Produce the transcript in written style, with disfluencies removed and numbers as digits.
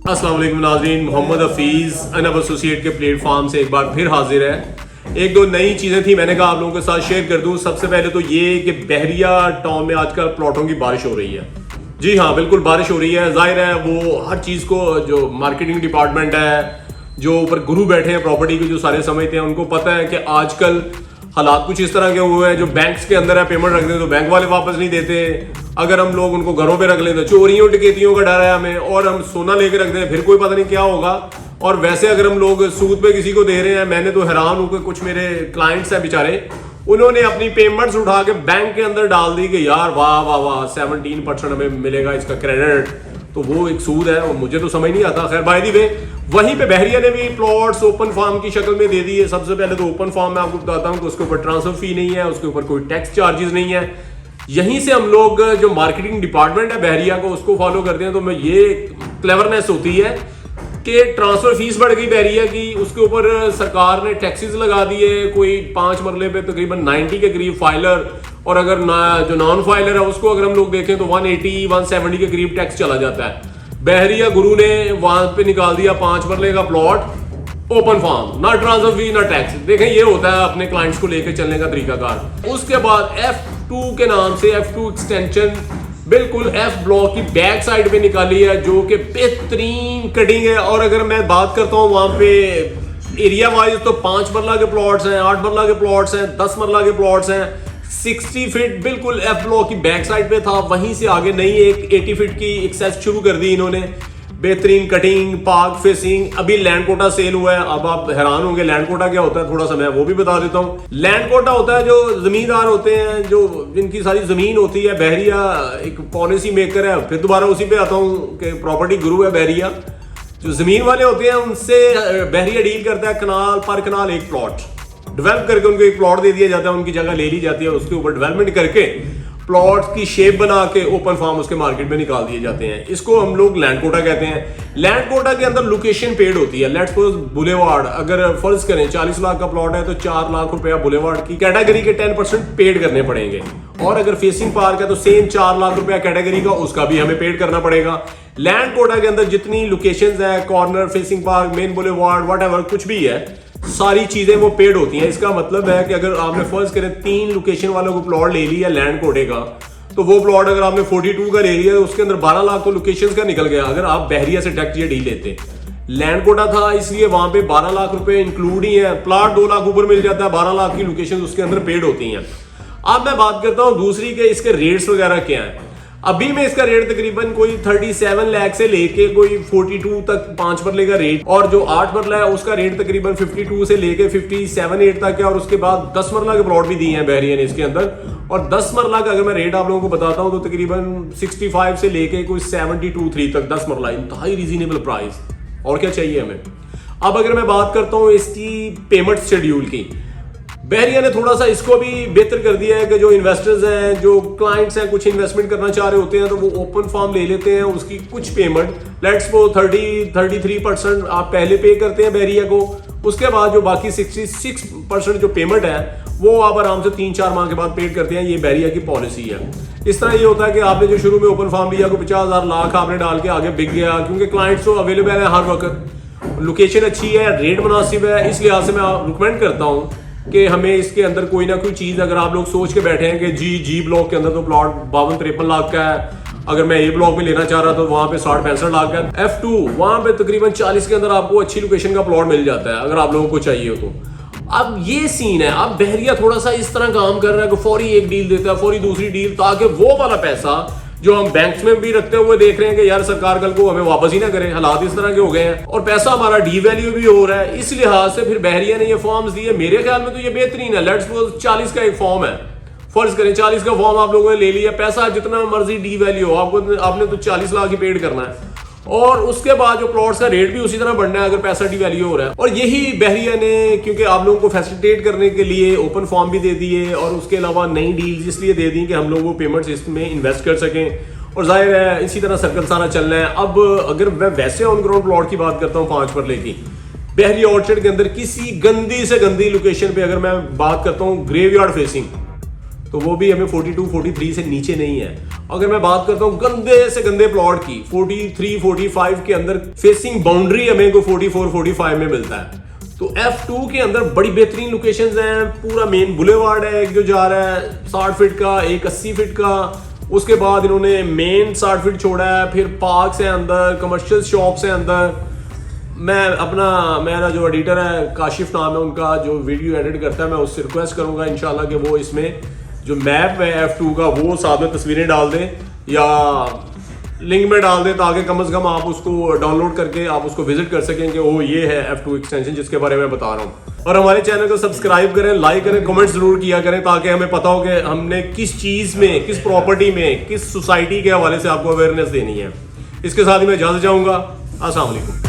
अस्सलाम वालेकुम नाज़रीन, मोहम्मद हफीज़ अनब एसोसिएट के प्लेटफॉर्म से एक बार फिर हाजिर है। एक दो नई चीज़ें थी, मैंने कहा आप लोगों के साथ शेयर कर दूं। सबसे पहले तो ये कि बहरिया टाउन में आजकल प्लॉटों की बारिश हो रही है। जी हाँ, बिल्कुल बारिश हो रही है। जाहिर है वो हर चीज़ को जो मार्केटिंग डिपार्टमेंट है, जो ऊपर गुरु बैठे हैं प्रॉपर्टी के, जो सारे समझते हैं, उनको पता है कि आजकल हालात कुछ इस तरह के हुए हैं। जो बैंक्स के अंदर है, पेमेंट रख दें तो बैंक वाले वापस नहीं देते। अगर हम लोग उनको घरों पे रख लें तो चोरियों डकैतियों का डर है हमें, और हम सोना लेके रख दें फिर कोई पता नहीं क्या होगा। और वैसे अगर हम लोग सूद पे किसी को दे रहे हैं, मैंने तो हैरान हूं कि कुछ मेरे क्लाइंट्स हैं बेचारे, उन्होंने अपनी पेमेंट्स उठा के बैंक के अंदर डाल दी कि यार वाह वाह वाह 17% हमें मिलेगा इसका क्रेडिट। तो वो एक सूद है और मुझे तो समझ नहीं आता। खैर बाय द वे, वहीं पे बहरिया ने भी प्लॉट्स ओपन फार्म की शक्ल में दे दी है। सबसे पहले तो ओपन फार्म में आपको बताता हूँ कि उसके ऊपर ट्रांसफर फी नहीं है, उसके ऊपर कोई टैक्स चार्जेस नहीं है। यहीं से हम लोग जो मार्केटिंग डिपार्टमेंट है बहरिया को, उसको फॉलो करते हैं। तो मैं ये क्लेवरनेस होती है कि ट्रांसफर फीस बढ़ गई बहरिया की, उसके ऊपर सरकार ने टैक्सेस लगा दिए। कोई 5 मरले पे तकरीबन 90 के करीब फाइलर, और अगर जो नॉन फाइलर है उसको अगर हम लोग देखें तो 180-170 के करीब टैक्स चला जाता है। बहरिया गुरु ने वहां पे निकाल दिया 5 मरले का प्लॉट ओपन फार्म, ना ट्रांसफर फी ना टैक्स। देखें ये होता है अपने क्लाइंट्स को लेकर चलने का तरीकाकार। उसके बाद F2 के नाम से F2 एक्सटेंशन बिल्कुल F ब्लॉक की बैक साइड पे निकाली है, जो कि बेहतरीन कटिंग है। और अगर मैं बात करता हूँ वहां पे एरिया वाइज, तो 5 मरला के प्लॉट्स हैं, 8 मरला के प्लॉट्स हैं, 10 मरला के प्लॉट्स हैं। 60 फीट बिल्कुल F ब्लॉक की बैक साइड पे था। वहीं से आगे नई एक 80 फीट की एक्सेस शुरू कर दी इन्होंने। बेहतरीन कटिंग, पार्क फेसिंग। अभी लैंड कोटा सेल हुआ है। अब आप हैरान होंगे लैंड कोटा क्या होता है, थोड़ा सा मैं वो भी बता देता हूँ। लैंड कोटा होता है जो जमींदार होते हैं, जो जिनकी सारी जमीन होती है। बहरिया एक पॉलिसी मेकर है, फिर दोबारा उसी पे आता हूँ कि प्रॉपर्टी गुरु है बहरिया। जो जमीन वाले होते हैं उनसे बहरिया डील करता है, कनाल पर कनाल एक प्लॉट डेवलप करके उनको एक प्लॉट दे दिया जाता है, उनकी जगह ले ली जाती है, उसके ऊपर डेवलपमेंट करके प्लॉट की शेप बना के ओपन फार्म उसके मार्केट में निकाल दिए जाते हैं। इसको हम लोग लैंड कोटा कहते हैं। लैंड कोटा के अंदर लोकेशन पेड होती है। लेट्स सपोज बुलेवार्ड, अगर फर्ज करें 40 लाख का प्लॉट है तो 4 लाख रुपया बुलेवार्ड की कैटेगरी के 10% पेड करने पड़ेंगे। और अगर फेसिंग पार्क है तो सेम 4 लाख रुपया कैटेगरी का, उसका भी हमें पेड करना पड़ेगा। लैंड कोटा के अंदर जितनी लोकेशंस है, corner, facing park, main boulevard, whatever कुछ भी है, सारी चीजें वो पेड होती हैं। इसका मतलब है कि अगर आपने फर्ज करें 3 लोकेशन वालों को प्लॉट ले लिया लैंड कोटे का, तो वो प्लॉट अगर आपने 42 का ले लिया तो उसके अंदर 12 लाख तो लोकेशंस का निकल गया। अगर आप बहरिया से डायरेक्ट ये डील लेते, लैंड कोटा था इसलिए वहां पे 12 लाख रुपए इंक्लूड ही है। प्लॉट 2 लाख ऊपर मिल जाता है, 12 लाख की लोकेशन उसके अंदर पेड होती हैं। अब मैं बात करता हूं दूसरी के इसके रेट्स वगैरह क्या है। अभी में इसका रेट तकरीबन कोई 37 लाख से लेके कोई 42 तक 5 मरले का रेट, और जो 8 मरला है उसका रेट तकरीबन 52 से लेके 57-8 तक है। और उसके बाद 10 मरला के प्लॉट भी दिए हैं बहरिया ने इसके अंदर। और 10 मरला का अगर मैं रेट आप लोगों को बताता हूं तो तकरीबन 65 से लेके कोई 72-3 तक 10 मरला, इंतहाई रीजनेबल प्राइस। और क्या चाहिए हमें। अब अगर मैं बात करता हूं इसकी पेमेंट शेड्यूल की, बहरिया ने थोड़ा सा इसको भी बेहतर कर दिया है कि जो इन्वेस्टर्स हैं, जो क्लाइंट्स हैं, कुछ इन्वेस्टमेंट करना चाह रहे होते हैं तो वो ओपन फार्म ले लेते हैं। उसकी कुछ पेमेंट लेट्स वो 33% आप पहले पे करते हैं बहरिया को। उसके बाद जो बाकी 66% जो पेमेंट है वो आप आराम से 3-4 माह के बाद पेड करते हैं। ये बहरिया की पॉलिसी है। इस तरह ये होता है कि आपने जो शुरू में ओपन फार्म लिया को 50,000 लाख आपने डाल के आगे बिक गया, क्योंकि क्लाइंट्स तो अवेलेबल है हर वक्त, लोकेशन अच्छी है, रेट मुनासिब है। इस लिहाज से मैं रिकमेंड करता हूँ कि हमें इसके अंदर कोई ना कोई चीज, अगर आप लोग सोच के बैठे हैं कि जी ब्लॉक के अंदर तो प्लॉट 52-53 लाख का है, अगर मैं ए ब्लॉक में लेना चाह रहा तो वहां पे 60-65 लाख का है। F2 वहां पे तकरीबन 40 के अंदर आपको अच्छी लोकेशन का प्लॉट मिल जाता है अगर आप लोगों को चाहिए तो। अब ये सीन है। अब बहरिया थोड़ा सा इस तरह काम कर रहा है कि फौरी एक डील देता है, फौरी दूसरी डील, ताकि वो वाला पैसा जो हम बैंक्स में भी रखते हुए देख रहे हैं कि यार सरकार कल को हमें वापस ही ना करे, हालात इस तरह के हो गए हैं और पैसा हमारा डी वैल्यू भी हो रहा है। इस लिहाज से फिर बहरिया ने ये फॉर्म्स दिए। मेरे ख्याल में तो ये बेहतरीन है। लेट्स सपोज 40 का एक फॉर्म है, फर्ज करें 40 का फॉर्म आप लोगों ने ले लिया, पैसा जितना मर्जी डी वैल्यू हो, आपने तो 40 लाख ही पेड करना है। और उसके बाद जो प्लॉट्स का रेट भी उसी तरह बढ़ना है अगर पैसा डी वैल्यू हो रहा है। और यही बहरिया ने, क्योंकि आप लोगों को फैसिलिटेट करने के लिए ओपन फॉर्म भी दे दिए और उसके अलावा नई डील्स इसलिए दे दी कि हम लोग वो पेमेंट्स इसमें इन्वेस्ट कर सकें। और जाहिर है इसी तरह सर्कल सारा चलना है। अब अगर मैं वैसे ऑन ग्राउंड प्लॉट की बात करता हूँ 5 मरले की, बहरिया ऑर्चर्ड के अंदर किसी गंदी से गंदी लोकेशन पे अगर मैं बात करता हूँ ग्रेवयार्ड फेसिंग, तो वो भी हमें 42-43 से नीचे नहीं है। अगर मैं बात करता हूँ गंदे से गंदे प्लॉट की 43, 45 के अंदर फेसिंग बाउंड्री हमें को 44, 45 में मिलता है। तो F2 के अंदर बड़ी बेहतरीन लोकेशंस हैं। पूरा मेन बुलेवार्ड है एक जो जा रहा है 60 फीट का, एक 80 फीट का। उसके बाद इन्होंने मेन 60 फीट छोड़ा है, फिर पार्क्स हैं अंदर, कमर्शियल शॉप्स हैं अंदर। मेरा जो एडिटर है काशिफ नाम है उनका, जो वीडियो एडिट करता है, मैं उससे रिक्वेस्ट करूंगा इंशाल्लाह कि वो इसमें जो मैप है F2 का वो साथ में तस्वीरें डाल दें या लिंक में डाल दें, ताकि कम से कम आप उसको डाउनलोड करके आप उसको विजिट कर सकें कि वो ये है F2 एक्सटेंशन जिसके बारे में बता रहा हूँ। और हमारे चैनल को सब्सक्राइब करें, लाइक करें, कमेंट जरूर किया करें, ताकि हमें पता हो कि हमने किस चीज़ में, किस प्रॉपर्टी में, किस सोसाइटी के हवाले से आपको अवेयरनेस देनी है। इसके साथ ही मैं इजाज़त चाहूँगा। अस्सलाम वालेकुम।